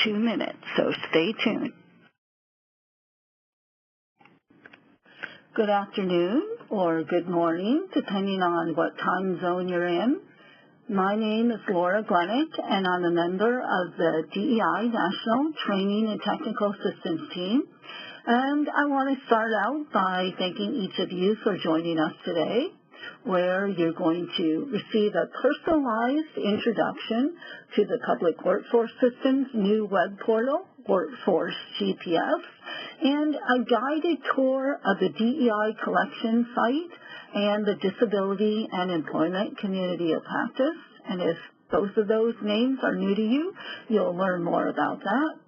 2 minutes, so stay tuned. Good afternoon or good morning, depending on what time zone you're in. My name is Laura Glennick, and I'm a member of the DEI National Training and Technical Assistance Team. And I want to start out by thanking each of you for joining us today, where you're going to receive a personalized introduction to the Public Workforce System's new web portal, WorkforceGPS, and a guided tour of the DEI collection site and the Disability and Employment Community of Practice. And if both of those names are new to you, you'll learn more about that.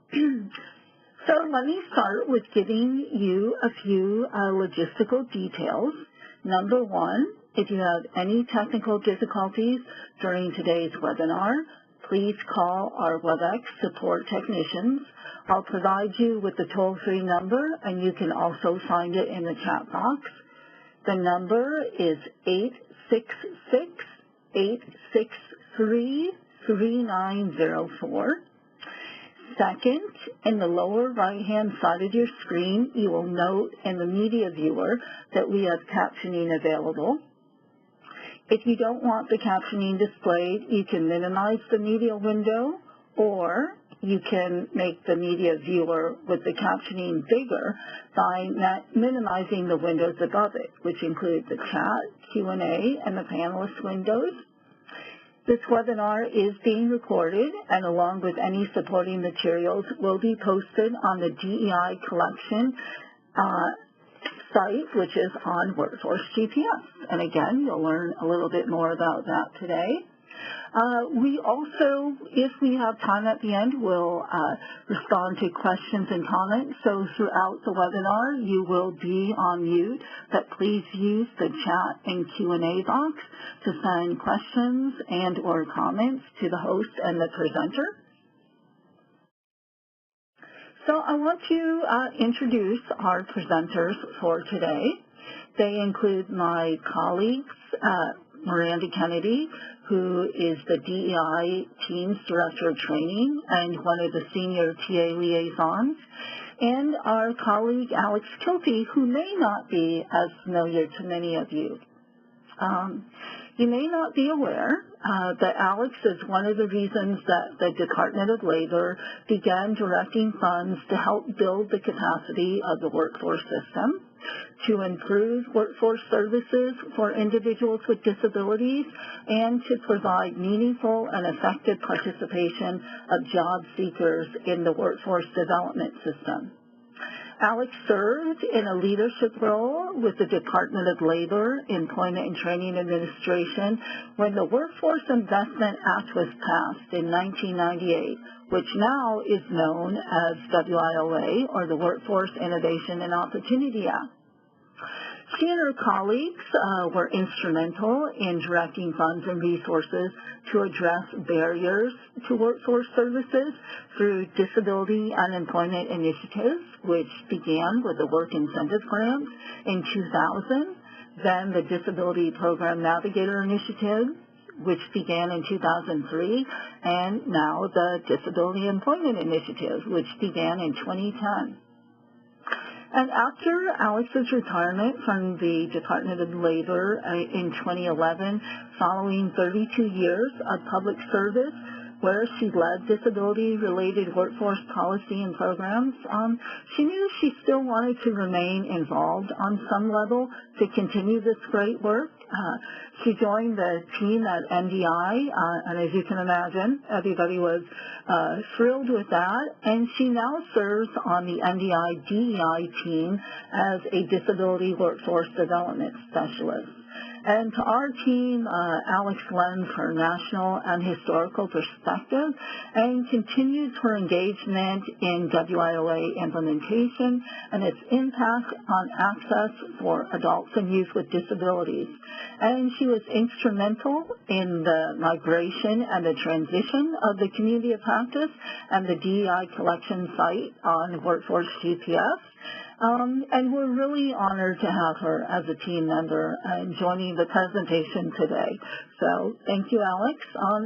So let me start with giving you a few logistical details. Number one, if you have any technical difficulties during today's webinar, please call our WebEx support technicians. I'll provide you with the toll-free number, and you can also find it in the chat box. The number is 866-863-3904. Second, in the lower right-hand side of your screen, you will note in the media viewer that we have captioning available. If you don't want the captioning displayed, you can minimize the media window, or you can make the media viewer with the captioning bigger by minimizing the windows above it, which include the chat, Q&A, and the panelist windows. This webinar is being recorded, and along with any supporting materials, will be posted on the DEI collection site, which is on WorkforceGPS. And again, you'll learn a little bit more about that today. We also, if we have time at the end, will respond to questions and comments. So throughout the webinar, you will be on mute, but please use the chat and Q&A box to send questions and or comments to the host and the presenter. So I want to introduce our presenters for today. They include my colleagues, Miranda Kennedy, who is the DEI Team's Director of Training and one of the senior TA liaisons, and our colleague Alex Kilty, who may not be as familiar to many of you. You may not be aware that Alex is one of the reasons that the Department of Labor began directing funds to help build the capacity of the workforce system, to improve workforce services for individuals with disabilities, and to provide meaningful and effective participation of job seekers in the workforce development system. Alex served in a leadership role with the Department of Labor, Employment and Training Administration when the Workforce Investment Act was passed in 1998, which now is known as WIOA, or the Workforce Innovation and Opportunity Act. She and her colleagues were instrumental in directing funds and resources to address barriers to workforce services through disability unemployment initiatives, which began with the Work Incentive Grant in 2000, then the Disability Program Navigator Initiative, which began in 2003, and now the Disability Employment Initiative, which began in 2010. And after Alex's retirement from the Department of Labor in 2011, following 32 years of public service, where she led disability-related workforce policy and programs, she knew she still wanted to remain involved on some level to continue this great work. She joined the team at NDI, and as you can imagine, everybody was thrilled with that, and she now serves on the NDI DEI team as a disability workforce development specialist. And to our team, Alex lends her national and historical perspective and continues her engagement in WIOA implementation and its impact on access for adults and youth with disabilities. And she was instrumental in the migration and the transition of the community of practice and the DEI collection site on WorkforceGPS. And we're really honored to have her as a team member and joining the presentation today. So thank you, Alex.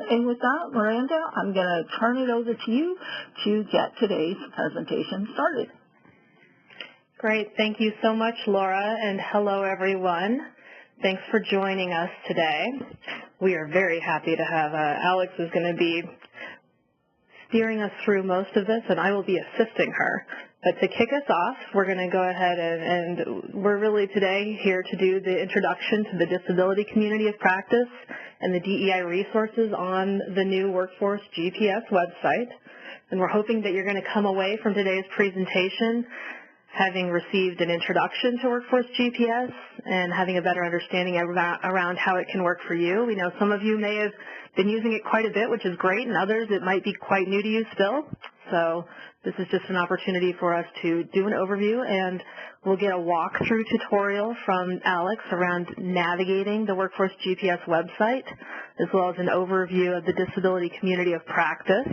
And with that, Miranda, I'm going to turn it over to you to get today's presentation started. Great. Thank you so much, Laura, and hello, everyone. Thanks for joining us today. We are very happy to have Alex is going to be steering us through most of this, and I will be assisting her. But to kick us off, we're going to go ahead and we're really today here to do the introduction to the disability community of practice and the DEI resources on the new WorkforceGPS website. And we're hoping that you're going to come away from today's presentation having received an introduction to WorkforceGPS and having a better understanding around how it can work for you. We know some of you may have been using it quite a bit, which is great, and others it might be quite new to you still. So this is just an opportunity for us to do an overview, and we'll get a walkthrough tutorial from Alex around navigating the WorkforceGPS website, as well as an overview of the disability community of practice.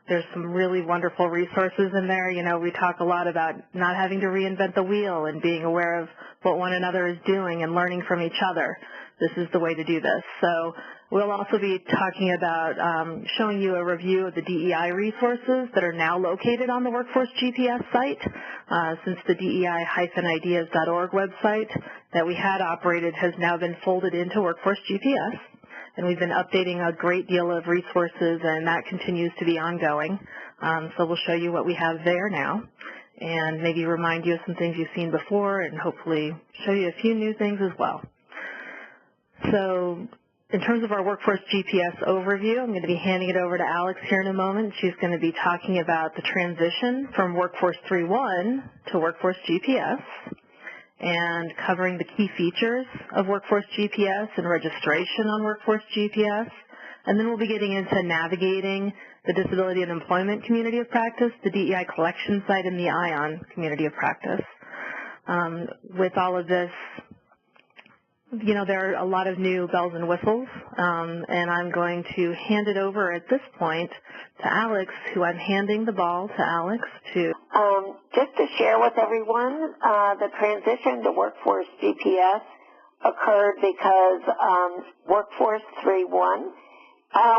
There's some really wonderful resources in there. You know, we talk a lot about not having to reinvent the wheel and being aware of what one another is doing and learning from each other. This is the way to do this. So we'll also be talking about showing you a review of the DEI resources that are now located on the WorkforceGPS site, since the DEI-ideas.org website that we had operated has now been folded into WorkforceGPS. And we've been updating a great deal of resources, and that continues to be ongoing. So we'll show you what we have there now, and maybe remind you of some things you've seen before, and hopefully show you a few new things as well. So in terms of our WorkforceGPS overview, I'm going to be handing it over to Alex here in a moment. She's going to be talking about the transition from Workforce 3.1 to WorkforceGPS, and covering the key features of WorkforceGPS and registration on WorkforceGPS. And then we'll be getting into navigating the disability and employment community of practice, the DEI collection site, and the ION community of practice. With all of this, you know, there are a lot of new bells and whistles, and I'm going to hand it over at this point to Alex, who I'm handing the ball to Alex to. Just to share with everyone, the transition to WorkforceGPS occurred because Workforce 3.1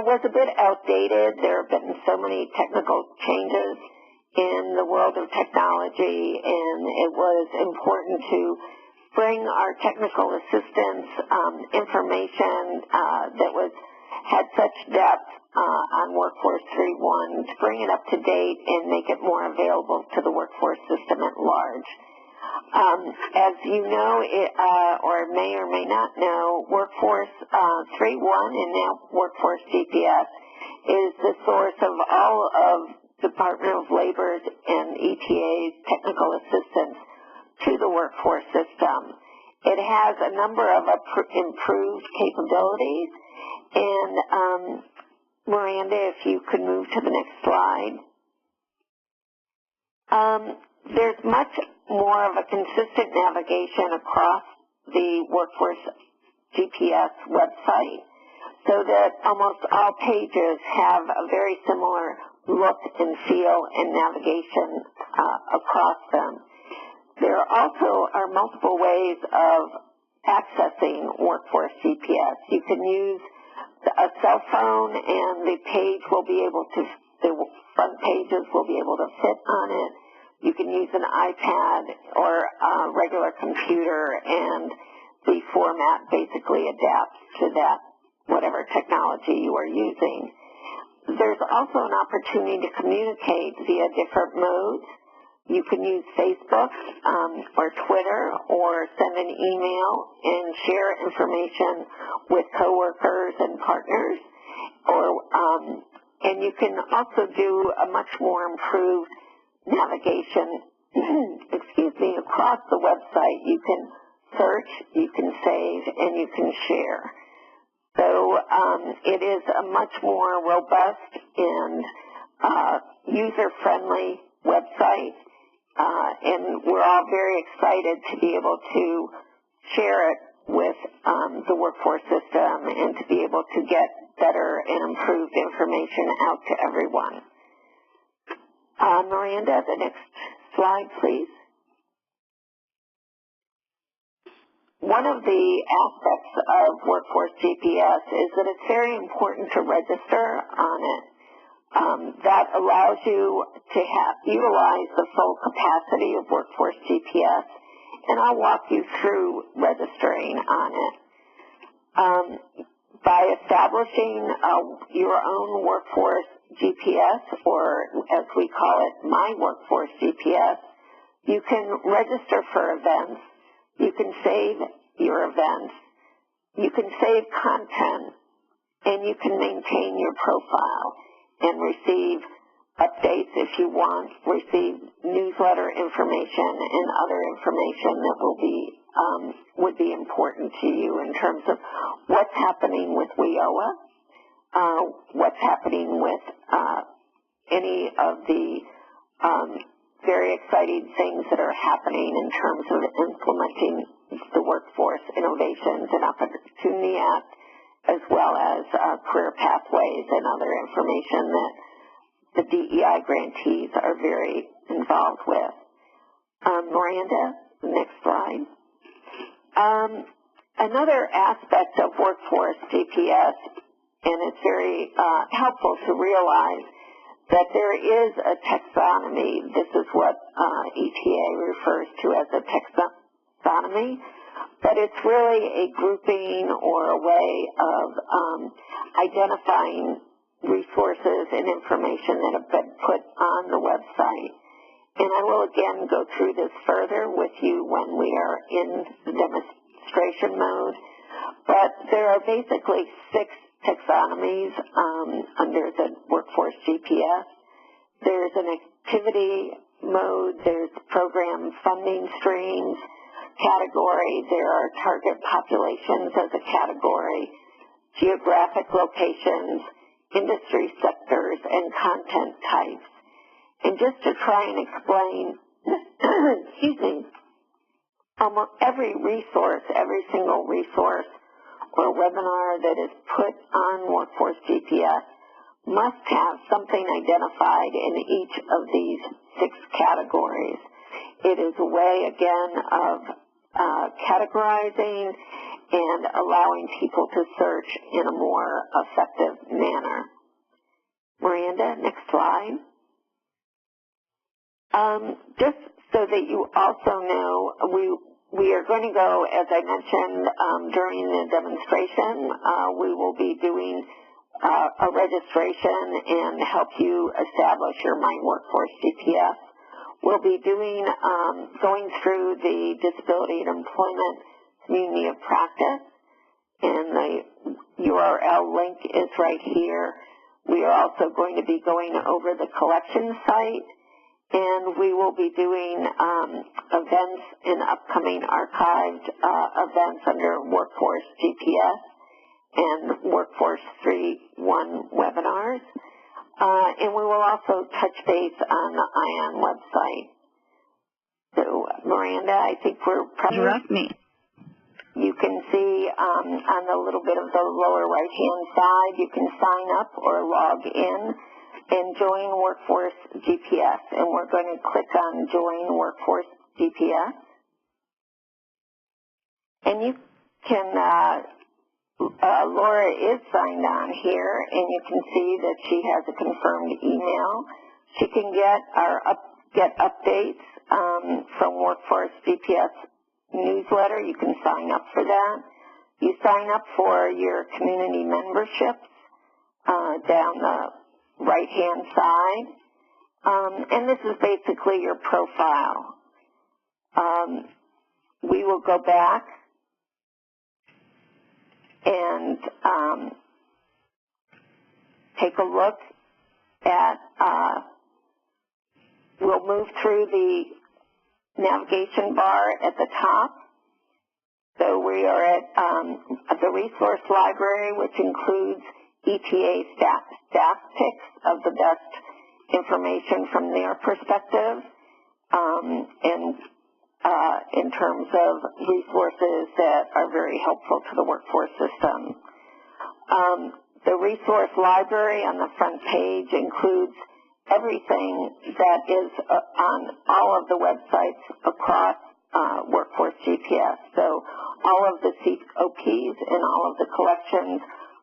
was a bit outdated. There have been so many technical changes in the world of technology, and it was important to bring our technical assistance information that had such depth on Workforce 3.1 to bring it up to date and make it more available to the workforce system at large. As you know, or may or may not know, Workforce 3.1 and now WorkforceGPS is the source of all of Department of Labor's and EPA's technical assistance to the workforce system. It has a number of improved capabilities, and Miranda, if you could move to the next slide. There's much more of a consistent navigation across the WorkforceGPS website, so that almost all pages have a very similar look and feel and navigation across them. There also are multiple ways of accessing WorkforceGPS. You can use a cell phone, and the front pages will be able to fit on it. You can use an iPad or a regular computer, and the format basically adapts to that, whatever technology you are using. There's also an opportunity to communicate via different modes. You can use Facebook or Twitter, or send an email and share information with coworkers and partners. And you can also do a much more improved navigation, across the website. You can search, you can save, and you can share. So it is a much more robust and user-friendly website. And we're all very excited to be able to share it with the workforce system and to be able to get better and improved information out to everyone. Miranda, the next slide, please. one of the aspects of Workforce GPS is that it's very important to register on it. That allows you to utilize the full capacity of Workforce GPS, and I'll walk you through registering on it. By establishing your own Workforce GPS, or as we call it, My Workforce GPS, you can register for events, you can save your events, you can save content, and you can maintain your profile and receive updates if you want, receive newsletter information and other information that would be important to you in terms of what's happening with WIOA, what's happening with any of the very exciting things that are happening in terms of implementing the Workforce Innovations and Opportunity Act, as well as career pathways and other information that the DEI grantees are very involved with. Miranda, next slide. Another aspect of Workforce GPS, and it's very helpful to realize that there is a taxonomy. This is what ETA refers to as a taxonomy, but it's really a grouping or a way of identifying resources and information that have been put on the website. And I will again go through this further with you when we are in the demonstration mode. But there are basically 6 taxonomies under the Workforce GPS. There's an activity mode, there's program funding streams category, there are target populations as a category, geographic locations, industry sectors, and content types. And just to try and explain, excuse me, almost every resource, every single resource or webinar that is put on Workforce GPS must have something identified in each of these 6 categories. It is a way, again, of categorizing and allowing people to search in a more effective manner. Miranda, next slide. Just so that you also know, we are going to go, as I mentioned during the demonstration, we will be doing a registration and help you establish your My Workforce GPS. We'll be doing, going through the Disability and Employment Community of Practice, and the URL link is right here. We are also going to be going over the collection site, and we will be doing events and upcoming archived events under Workforce GPS and Workforce 3.1 webinars. And we will also touch base on the ION website. So, Miranda, I think we're probably... Direct me. You can see on the little bit of the lower right-hand side, you can sign up or log in and join Workforce GPS. And we're going to click on Join Workforce GPS. And you can... Laura is signed on here, and you can see that she has a confirmed email. She can get updates from Workforce GPS newsletter. You can sign up for that. You sign up for your community memberships down the right-hand side, and this is basically your profile. We will go back and take a look at, we'll move through the navigation bar at the top. So we are at the resource library, which includes ETA staff picks of the best information from their perspective, and in terms of resources that are very helpful to the workforce system. The resource library on the front page includes everything that is on all of the websites across Workforce GPS. So all of the COPs and all of the collections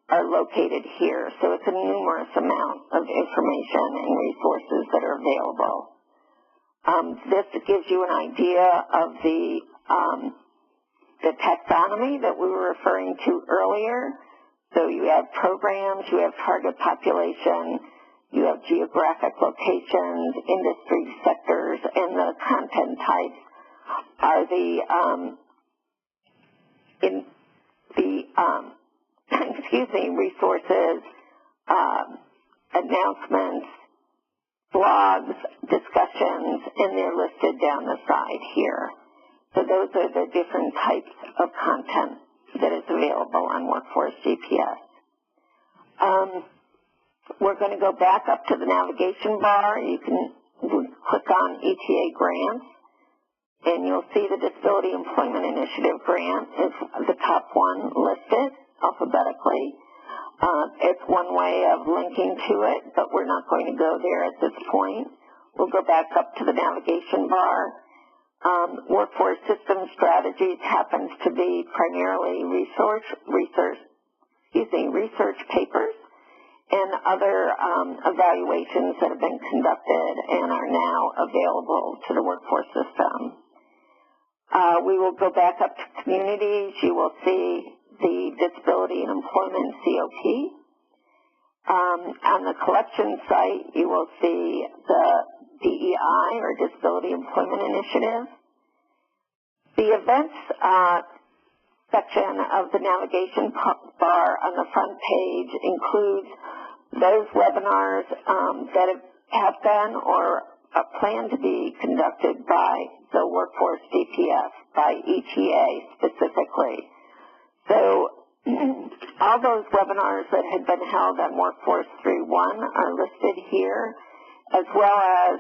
are located here. So it's a numerous amount of information and resources that are available. This gives you an idea of the taxonomy that we were referring to earlier. So you have programs, you have target population, you have geographic locations, industry sectors, and the content types are resources, announcements, blogs, discussions, and they're listed down the side here. So those are the different types of content that is available on WorkforceGPS. We're going to go back up to the navigation bar. You can click on ETA grants, and you'll see the Disability Employment Initiative grant is the top one listed alphabetically. It's one way of linking to it, but we're not going to go there at this point. We'll go back up to the navigation bar. Workforce System Strategies happens to be primarily research papers and other evaluations that have been conducted and are now available to the workforce system. We will go back up to communities. You will see the Disability and Employment COP. On the collection site, you will see the DEI, or Disability Employment Initiative. The events section of the navigation bar on the front page includes those webinars that have been or plan to be conducted by the WorkforceGPS, by ETA specifically. So all those webinars that had been held on Workforce 3.1 are listed here, as well as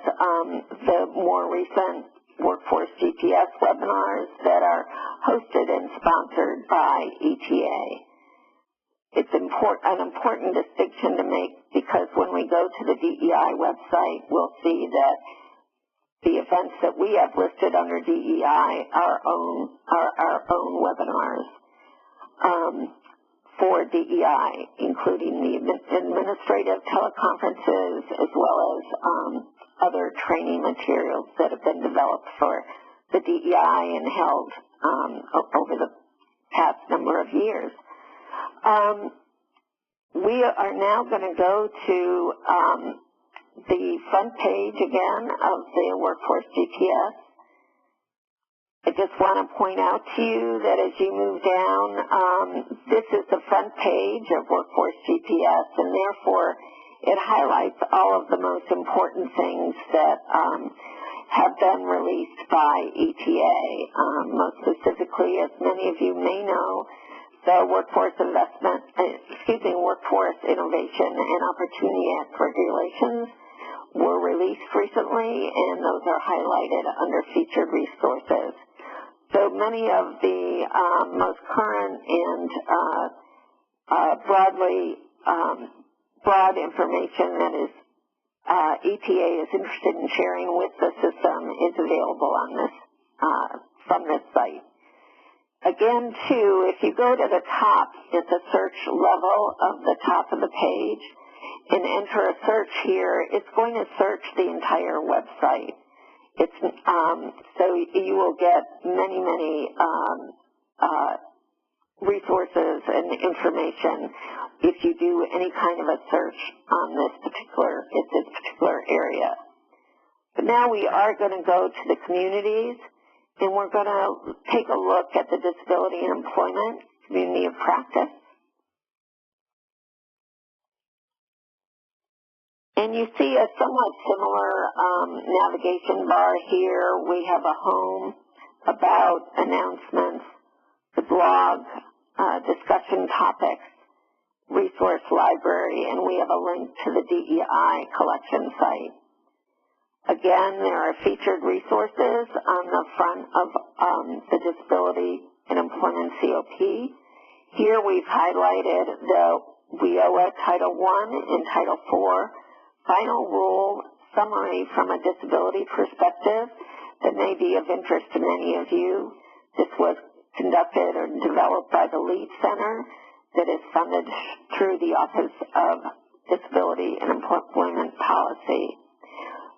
the more recent WorkforceGPS webinars that are hosted and sponsored by ETA. It's an important distinction to make, because when we go to the DEI website, we'll see that the events that we have listed under DEI are our own webinars for DEI, including the administrative teleconferences as well as other training materials that have been developed for the DEI and held over the past number of years. We are now going to go to the front page again of the WorkforceGPS. I just want to point out to you that as you move down, this is the front page of WorkforceGPS, and therefore it highlights all of the most important things that have been released by ETA. Most specifically, as many of you may know, the Workforce Innovation and Opportunity Act regulations were released recently, and those are highlighted under featured resources. So many of the most current and broad information that is ETA is interested in sharing with the system is available on this from this site. Again, too, if you go to the top at the search level of the top of the page and enter a search here, it's going to search the entire website. It's so you will get many resources and information if you do any kind of a search on this particular area. But now we are going to go to the communities, and we're going to take a look at the Disability and Employment Community of Practice. And you see a somewhat similar navigation bar here. We have a home, about, announcements, the blog, discussion topics, resource library, and we have a link to the DEI collection site. Again, there are featured resources on the front of the Disability and Employment COP. Here we've highlighted the WIOA Title I and Title IV final rule summary from a disability perspective that may be of interest to many of you. This was conducted or developed by the LEAD Center that is funded through the Office of Disability and Employment Policy.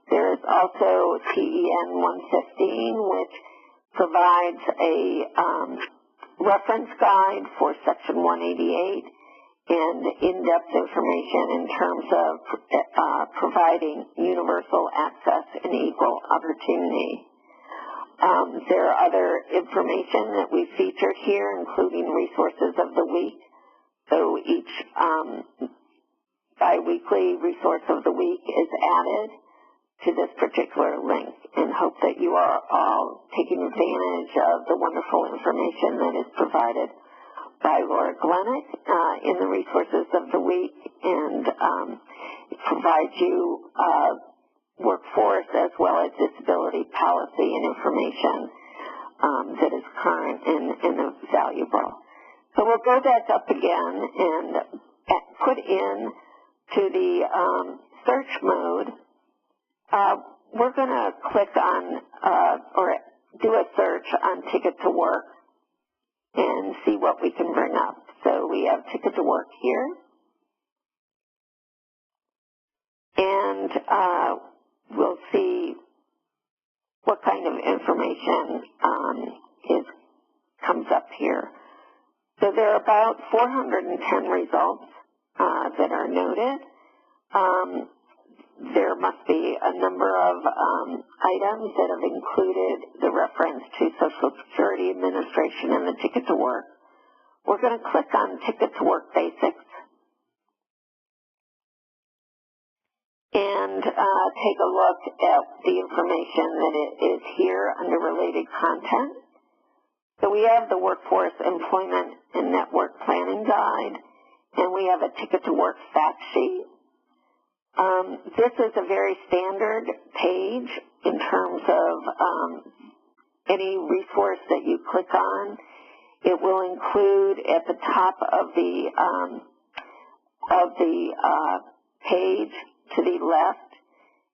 There is also TEN 115, which provides a reference guide for Section 188 and in-depth information in terms of providing universal access and equal opportunity. There are other information that we featured here, including resources of the week. So each biweekly resource of the week is added to this particular link, and hope that you are all taking advantage of the wonderful information that is provided by Laura Glenick in the resources of the week, and it provides you workforce as well as disability policy and information that is current and valuable. So we'll go back up again and put in to the search mode. We're going to click on or do a search on Ticket to Work and see what we can bring up. So we have Ticket to Work here. And we'll see what kind of information comes up here. So there are about 410 results that are noted. There must be a number of items that have included the reference to Social Security Administration and the Ticket to Work. We're going to click on Ticket to Work Basics and take a look at the information that is here under related content. So we have the Workforce Employment and Network Planning Guide, and we have a Ticket to Work fact sheet. This is a very standard page in terms of any resource that you click on. It will include at the top of the page to the left,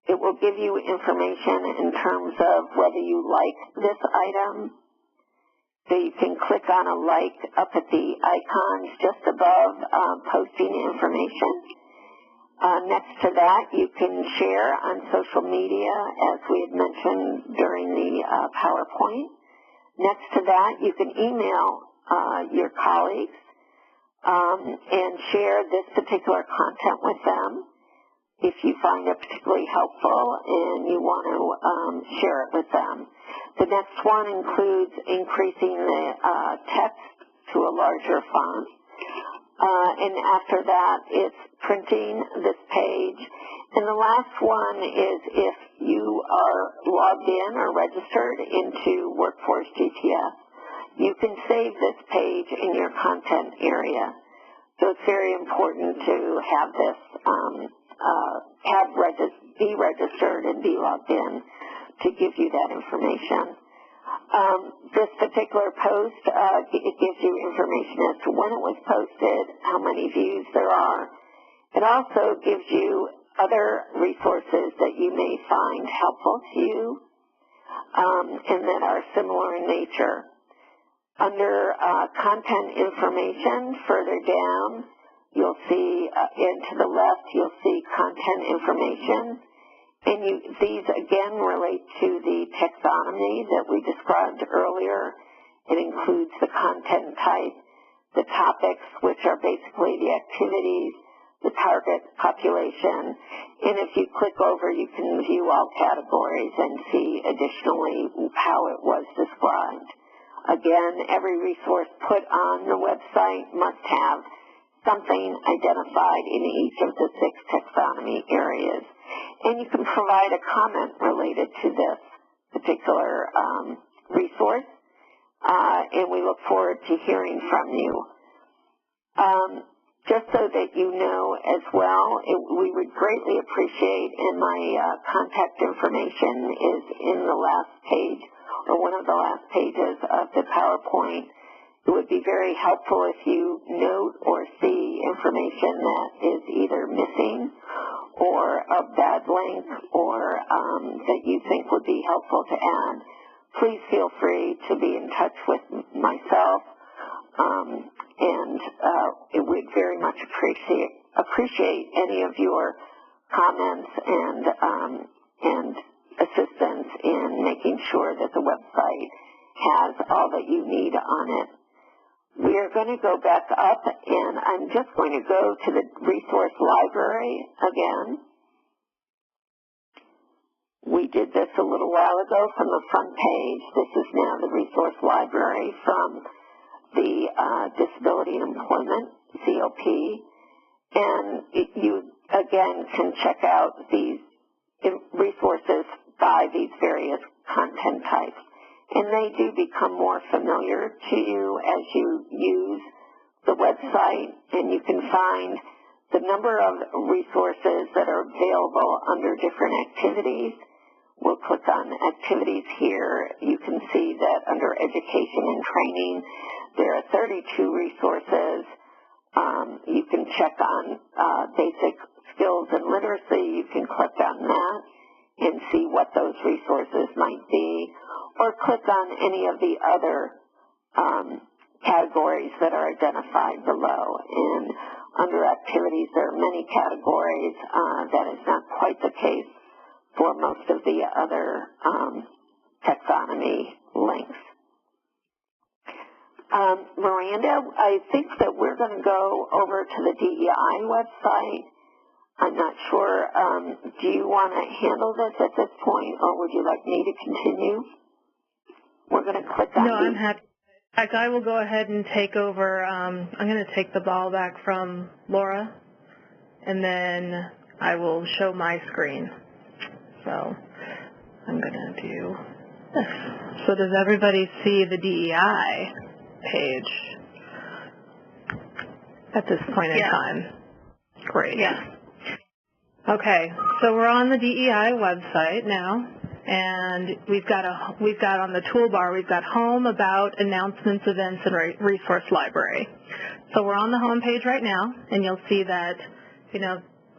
it will give you information in terms of whether you like this item. So you can click on a like up at the icons just above posting information. Next to that, you can share on social media, as we had mentioned during the PowerPoint. Next to that, you can email your colleagues and share this particular content with them if you find it particularly helpful and you want to share it with them. The next one includes increasing the text to a larger font. And after that, it's printing this page. And the last one is if you are logged in or registered into WorkforceGPS, you can save this page in your content area. So it's very important to have this, be registered and be logged in to give you that information. This particular post, it gives you information as to when it was posted, how many views there are. It also gives you other resources that you may find helpful to you and that are similar in nature. Under content information, further down, you'll see, and to the left, you'll see content information. And these, again, relate to the taxonomy that we described earlier. It includes the content type, the topics, which are basically the activities, the target population. And if you click over, you can view all categories and see additionally how it was described. Again, every resource put on the website must have something identified in each of the 6 taxonomy areas. And you can provide a comment related to this particular resource, and we look forward to hearing from you. Just so that you know as well, we would greatly appreciate, and my contact information is in the last page, or one of the last pages of the PowerPoint. It would be very helpful if you note or see information that is either missing or a bad link or that you think would be helpful to add. please feel free to be in touch with myself, and we'd very much appreciate any of your comments and assistance in making sure that the website has all that you need on it. We are going to go back up, and I'm just going to go to the resource library again. We did this a little while ago from the front page. This is now the resource library from the Disability and Employment, COP. And you, again, can check out these resources by these various content types. And they do become more familiar to you as you use the website, and you can find the number of resources that are available under different activities. We'll click on activities here. You can see that under education and training, there are 32 resources. You can check on basic skills and literacy. You can click on that and see what those resources might be, or click on any of the other categories that are identified below. And under activities, there are many categories. That is not quite the case for most of the other taxonomy links. Miranda, I think that we're going to go over to the DEI website. I'm not sure. Do you want to handle this at this point, or would you like me to continue? We're going to click on No, I'm happy. In fact, I will go ahead and take over. I'm going to take the ball back from Laura, and then I will show my screen. So I'm going to do this. So does everybody see the DEI page at this point in time? Great. Yeah. Okay, so we're on the DEI website now, and we've got on the toolbar, we've got home, about, announcements, events, and resource library. So we're on the home page right now, and you'll see that,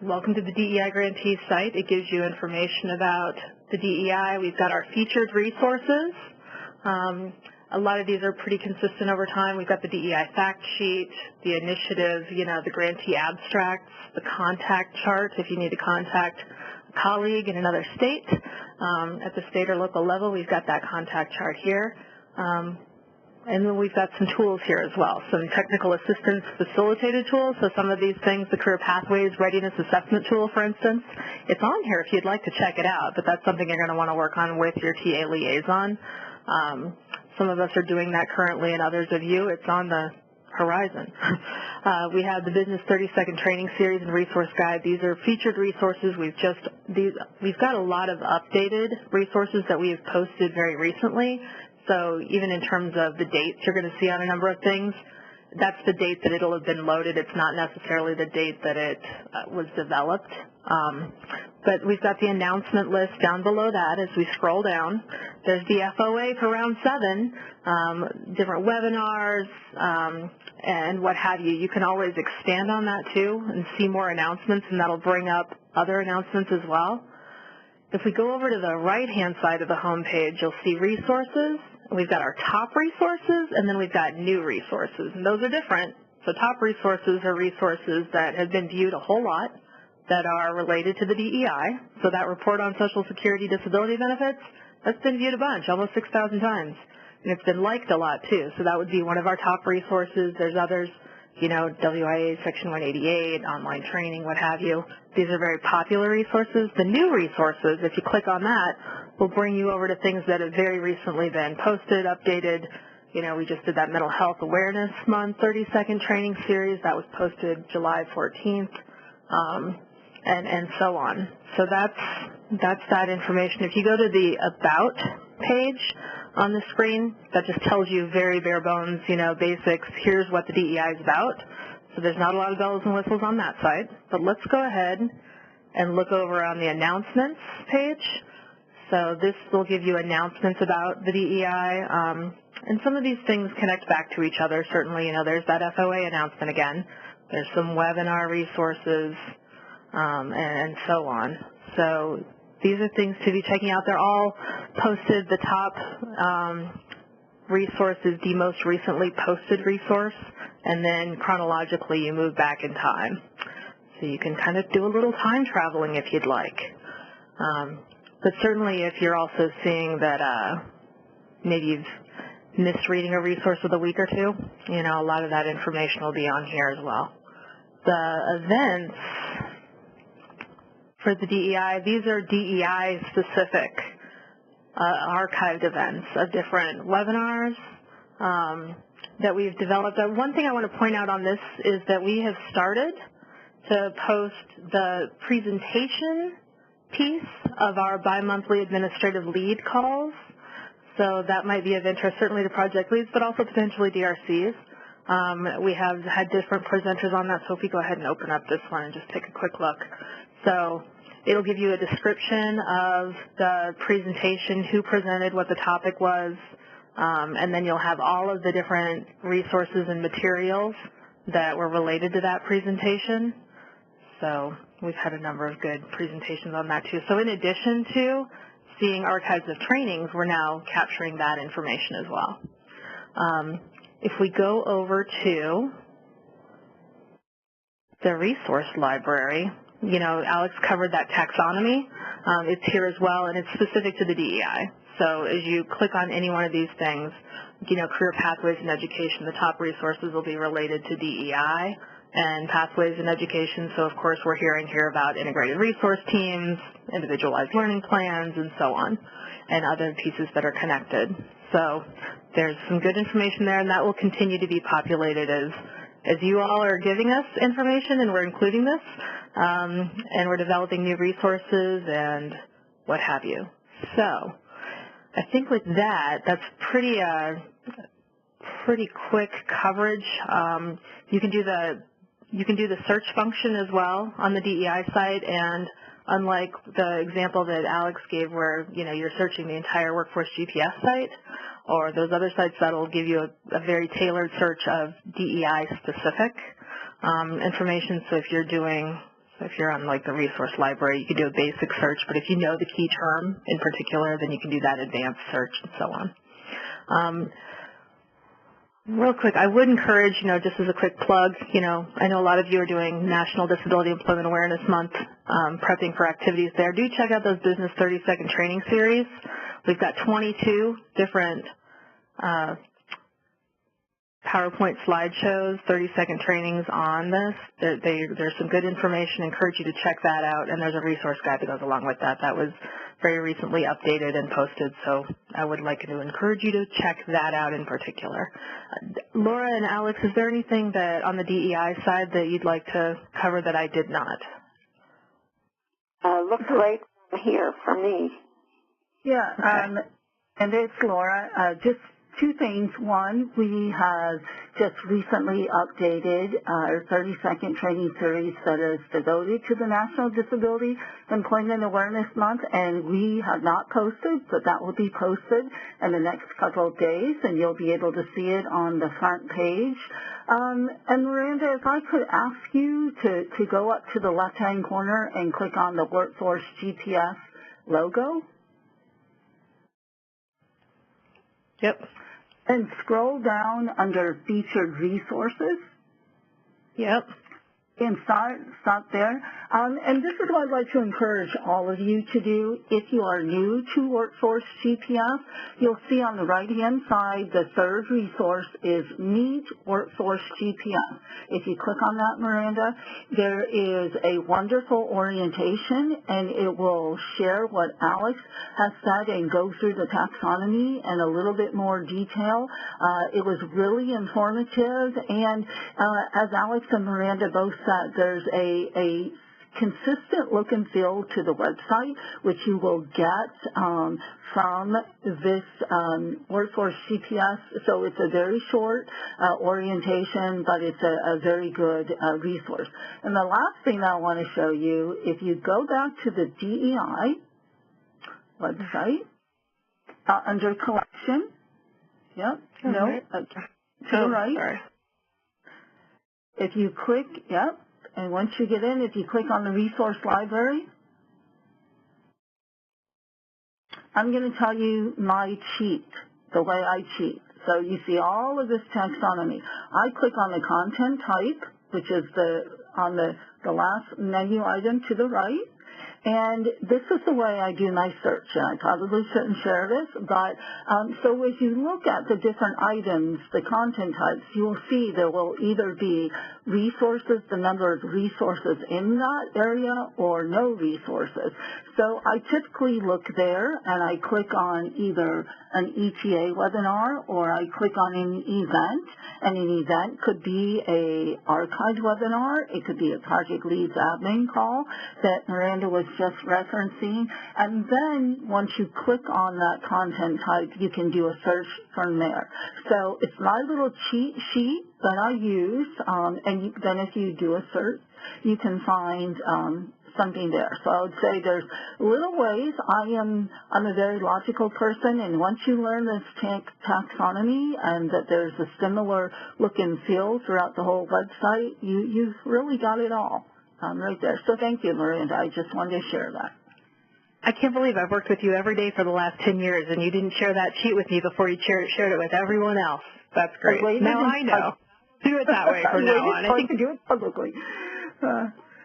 welcome to the DEI grantee site. It gives you information about the DEI. We've got our featured resources. A lot of these are pretty consistent over time. We've got the DEI fact sheet, the initiative, the grantee abstracts, the contact chart if you need to contact a colleague in another state. At the state or local level, we've got that contact chart here. And then we've got some tools here as well, some technical assistance facilitated tools. So some of these things, the career pathways readiness assessment tool, for instance, it's on here if you'd like to check it out, but that's something you're going to want to work on with your TA liaison. Some of us are doing that currently, and others of you, it's on the horizon. We have the Business 30-Second Training Series and Resource Guide. These are featured resources. We've got a lot of updated resources that we have posted very recently. So even in terms of the dates you're going to see on a number of things, that's the date that it'll have been loaded. It's not necessarily the date that it was developed. But we've got the announcement list down below that as we scroll down. There's the FOA for round 7, different webinars, and what have you. You can always expand on that too and see more announcements, and that'll bring up other announcements as well. If we go over to the right-hand side of the home page, you'll see resources. We've got our top resources, and then we've got new resources, and those are different. So top resources are resources that have been viewed a whole lot that are related to the DEI. So that report on Social Security disability benefits, that's been viewed a bunch, almost 6,000 times. And it's been liked a lot, too. So that would be one of our top resources. There's others, WIA Section 188, online training, what have you. These are very popular resources. The new resources, if you click on that, will bring you over to things that have very recently been posted, updated. We just did that Mental Health Awareness Month 30-second training series. That was posted July 14th, and so on. So that's that information. If you go to the About page on the screen, that just tells you very bare bones, basics. Here's what the DEI is about. So there's not a lot of bells and whistles on that side. But let's go ahead and look over on the announcements page. So this will give you announcements about the DEI. And some of these things connect back to each other. Certainly, there's that FOA announcement again. There's some webinar resources, and so on. So these are things to be checking out. They're all posted. The top resource is the most recently posted resource, and then chronologically you move back in time. So you can kind of do a little time traveling if you'd like. But certainly if you're also seeing that maybe you've missed reading a resource with a week or two, you know, a lot of that information will be on here as well. The events for the DEI, these are DEI-specific archived events of different webinars that we've developed. One thing I want to point out on this is that we have started to post the presentation piece of our bi-monthly administrative lead calls. So that might be of interest certainly to project leads, but also potentially DRCs. We have had different presenters on that, so if we go ahead and open up this one and just take a quick look. So it'll give you a description of the presentation, who presented, what the topic was, and then you'll have all of the different resources and materials that were related to that presentation. So we've had a number of good presentations on that too. So in addition to seeing archives of trainings, we're now capturing that information as well. If we go over to the resource library, you know, Alex covered that taxonomy. It's here as well, and it's specific to the DEI. So as you click on any one of these things, you know, career pathways in education, the top resources will be related to DEI and pathways in education. So, of course, we're hearing here about integrated resource teams, individualized learning plans, and so on, and other pieces that are connected. So there's some good information there, and that will continue to be populated as you all are giving us information, and we're including this, and we're developing new resources and what have you. So I think with that, that's pretty quick coverage. You can do the search function as well on the DEI site, and unlike the example that Alex gave where, you know, you're searching the entire WorkforceGPS site or those other sites, that'll give you a very tailored search of DEI specific information. So if you're on like the resource library, you can do a basic search, but if you know the key term in particular, then you can do that advanced search and so on. Real quick, I would encourage, you know, just as a quick plug, you know, I know a lot of you are doing National Disability Employment Awareness Month, prepping for activities there. Do check out those Business 30-Second Training Series. We've got 22 different PowerPoint slideshows, 30-second trainings on this. There's some good information. I encourage you to check that out, and there's a resource guide that goes along with that. That was very recently updated and posted, so I would like to encourage you to check that out in particular. Laura and Alex, is there anything that on the DEI side that you'd like to cover that I did not? Looks great here for me. Yeah, Okay. And it's Laura. Just two things. One, we have just recently updated our 30-second training series that is devoted to the National Disability Employment Awareness Month, and we have not posted, but that will be posted in the next couple of days, and you'll be able to see it on the front page. And Miranda, if I could ask you to go up to the left-hand corner and click on the Workforce GPS logo. Yep. And scroll down under Featured Resources. Yep. And stop there. And this is what I'd like to encourage all of you to do. If you are new to Workforce GPS, you'll see on the right-hand side the third resource is Meet Workforce GPS. If you click on that, Miranda, there is a wonderful orientation, and it will share what Alex has said and go through the taxonomy in a little bit more detail. It was really informative, and as Alex and Miranda both said, there's a consistent look and feel to the website, which you will get from this Workforce GPS. So it's a very short orientation, but it's a very good resource. And the last thing I want to show you, if you go back to the DEI website, under collection, yep, Oh, no, right. to the right. Sorry. If you click, yep, and once you get in, if you click on the resource library, I'm going to tell you my cheat, the way I cheat. So you see all of this taxonomy. I click on the content type, which is on the last menu item to the right, and this is the way I do my search. And I probably shouldn't share this, but so as you look at the different items, the content types, you'll see there will either be resources, the number of resources in that area, or no resources. So I typically look there and I click on either an ETA webinar or I click on an event. And an event could be a archived webinar. It could be a Project Leads admin call that Miranda was just referencing. And then once you click on that content type, you can do a search from there. So it's my little cheat sheet that I use, and then if you do a search, you can find something there. So I would say there's little ways. I'm a very logical person, and once you learn this taxonomy and that there's a similar look and feel throughout the whole website, you've really got it all right there. So thank you, Miranda. I just wanted to share that. I can't believe I've worked with you every day for the last 10 years, and you didn't share that sheet with me before you shared it with everyone else. That's great. Now I know. Do it that way from now on. I think do it publicly.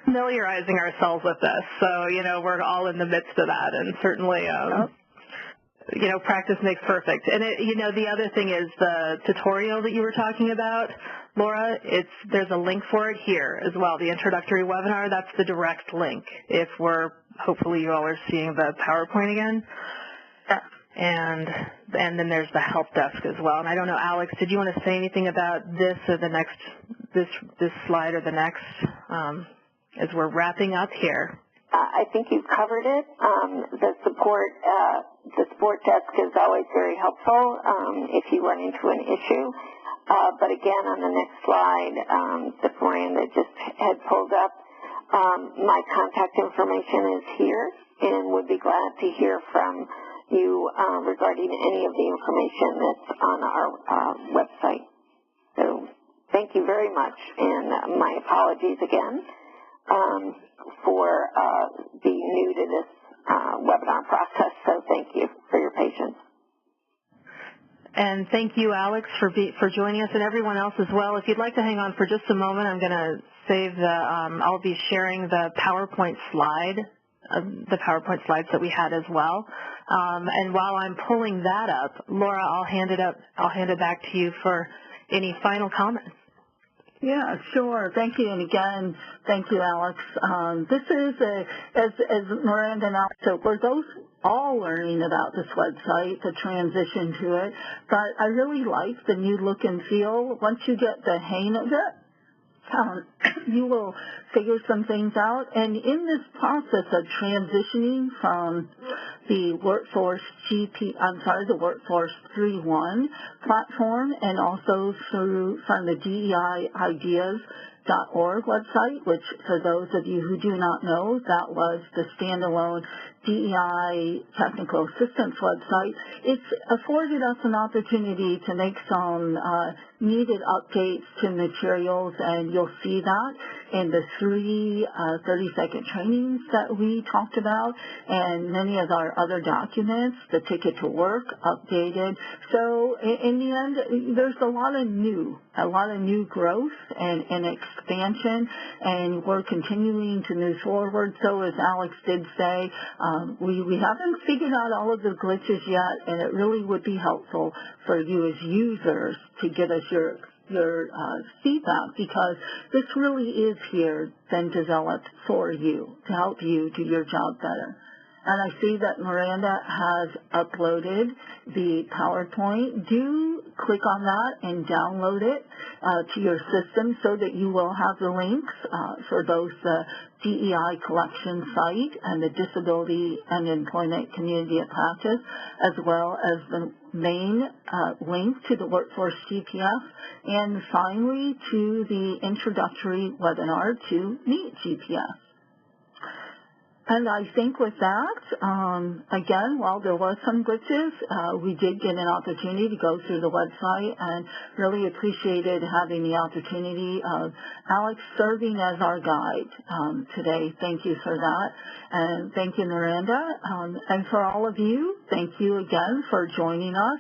Familiarizing ourselves with this, so we're all in the midst of that, and certainly practice makes perfect. And the other thing is the tutorial that you were talking about, Laura. There's a link for it here as well. The introductory webinar, that's the direct link. Hopefully you all are seeing the PowerPoint again. Yeah. And then there's the help desk as well. And I don't know, Alex, did you want to say anything about this or the next, this slide or the next, as we're wrapping up here? I think you've covered it. The support desk is always very helpful if you run into an issue. But again, on the next slide that Miranda just had pulled up, my contact information is here, and would be glad to hear from you regarding any of the information that's on our website. So thank you very much, and my apologies again for being new to this webinar process, so thank you for your patience. And thank you, Alex, for joining us, and everyone else as well. If you'd like to hang on for just a moment, I'm going to save I'll be sharing the PowerPoint slides that we had as well. And while I'm pulling that up, Laura, I'll hand it back to you for any final comments. Yeah, sure. Thank you. And again, thank you, Alex. This is, as Miranda and Alex said, we're those all learning about this website, the transition to it. But I really like the new look and feel. Once you get the hang of it, you will figure some things out. And in this process of transitioning from the Workforce 3.1 platform, and also from the DEIideas.org website, which for those of you who do not know, that was the standalone DEI technical assistance website. It's afforded us an opportunity to make some needed updates to materials, and you'll see that in the 3 30-second trainings that we talked about, and many of our other documents, the ticket to work, updated. So in the end, there's a lot of new growth and expansion, and we're continuing to move forward. So as Alex did say, we haven't figured out all of the glitches yet, and it really would be helpful for you as users to give us your feedback, because this really is here then developed for you to help you do your job better. And I see that Miranda has uploaded the PowerPoint. Do click on that and download it to your system so that you will have the links for both the DEI collection site and the Disability and Employment Community of Practice, as well as the main link to the Workforce GPS, and finally to the introductory webinar to Meet GPS. And I think with that, again, while there was some glitches, we did get an opportunity to go through the website and really appreciated having the opportunity of Alex serving as our guide today. Thank you for that. And thank you, Miranda. And for all of you, thank you again for joining us.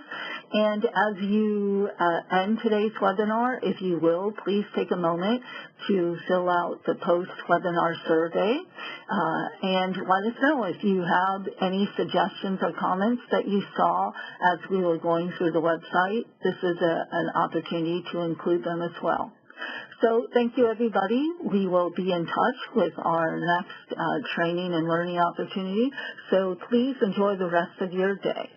And as you end today's webinar, if you will, please take a moment to fill out the post-webinar survey and let us know if you have any suggestions or comments that you saw as we were going through the website. This is an opportunity to include them as well. So thank you, everybody. We will be in touch with our next training and learning opportunity. So please enjoy the rest of your day.